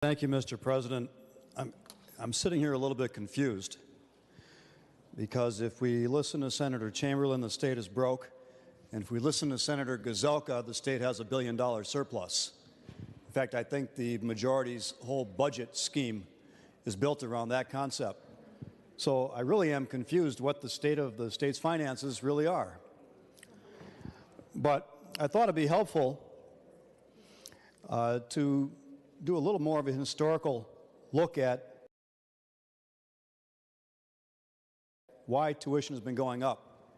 Thank you, Mr. President. I'm sitting here a little bit confused because if we listen to Senator Chamberlain, the state is broke, and if we listen to Senator Gazelka, the state has $1 billion surplus. In fact, I think the majority's whole budget scheme is built around that concept. So I really am confused what the state of the state's finances really are. But I thought it'd be helpful to do a little more of a historical look at why tuition has been going up.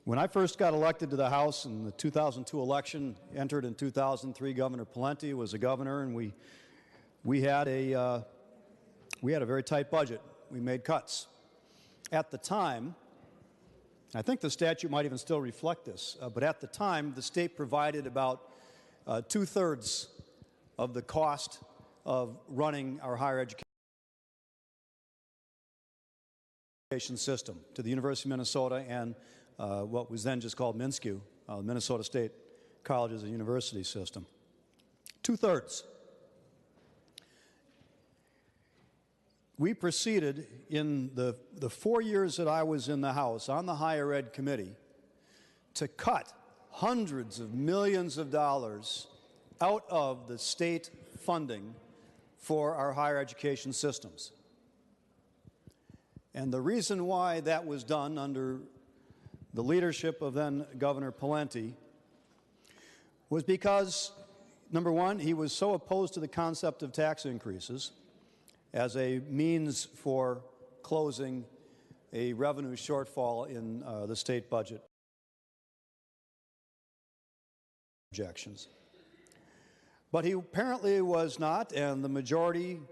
When I first got elected to the House in the 2002 election, entered in 2003, Governor Pawlenty was a governor, and we had a very tight budget. We made cuts. At the time, I think the statute might even still reflect this, but at the time, the state provided about 2/3 of the cost of running our higher education system to the University of Minnesota and what was then just called MNSCU, Minnesota State Colleges and University System. 2/3. We proceeded in the 4 years that I was in the House on the Higher Ed Committee to cut hundreds of millions of dollars out of the state funding for our higher education systems. And the reason why that was done under the leadership of then Governor Pawlenty was because, number one, he was so opposed to the concept of tax increases as a means for closing a revenue shortfall in the state budget projections. But he apparently was not, and the majority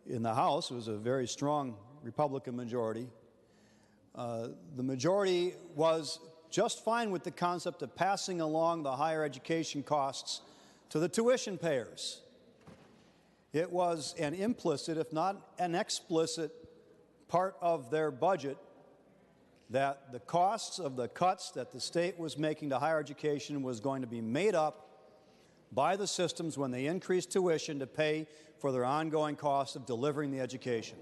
in the House, it was a very strong Republican majority, the majority was just fine with the concept of passing along the higher education costs to the tuition payers. It was an implicit, if not an explicit, part of their budget that the costs of the cuts that the state was making to higher education was going to be made up by the systems when they increased tuition to pay for their ongoing costs of delivering the education.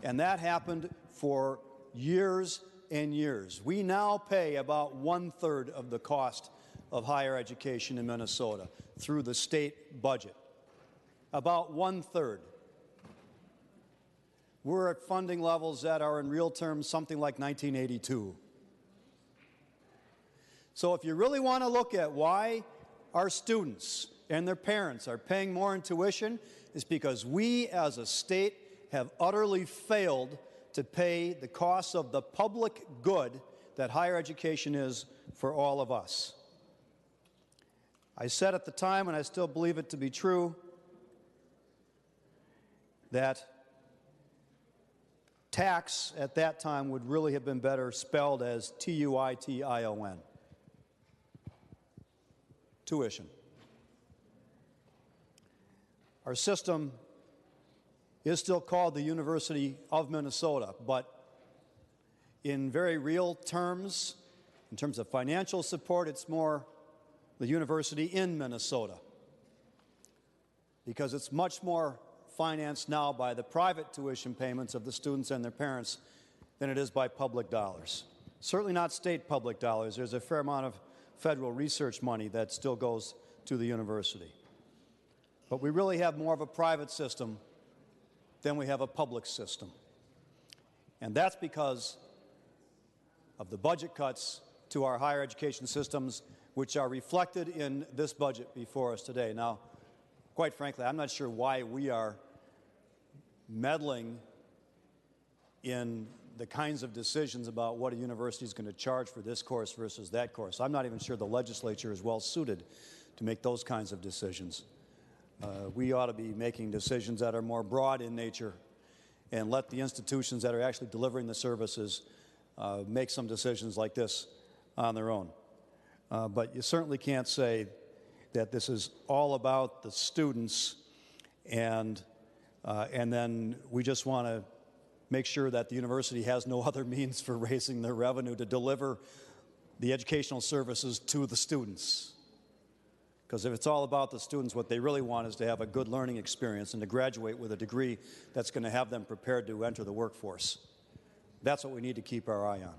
And that happened for years and years. We now pay about 1/3 of the cost of higher education in Minnesota through the state budget. About 1/3. We're at funding levels that are in real terms something like 1982. So if you really want to look at why our students and their parents are paying more in tuition, it's because we as a state have utterly failed to pay the costs of the public good that higher education is for all of us. I said at the time, and I still believe it to be true, that tax at that time would really have been better spelled as Tuition. Tuition. Our system is still called the University of Minnesota, but in very real terms, in terms of financial support, it's more the University in Minnesota, because it's much more financed now by the private tuition payments of the students and their parents than it is by public dollars. Certainly not state public dollars. There's a fair amount of federal research money that still goes to the university. But we really have more of a private system than we have a public system. And that's because of the budget cuts to our higher education systems, which are reflected in this budget before us today. Now, quite frankly, I'm not sure why we are meddling in the kinds of decisions about what a university is going to charge for this course versus that course. I'm not even sure the legislature is well suited to make those kinds of decisions. We ought to be making decisions that are more broad in nature and let the institutions that are actually delivering the services make some decisions like this on their own. But you certainly can't say that this is all about the students and then we just want to make sure that the university has no other means for raising their revenue to deliver the educational services to the students. Because if it's all about the students, what they really want is to have a good learning experience and to graduate with a degree that's going to have them prepared to enter the workforce. That's what we need to keep our eye on.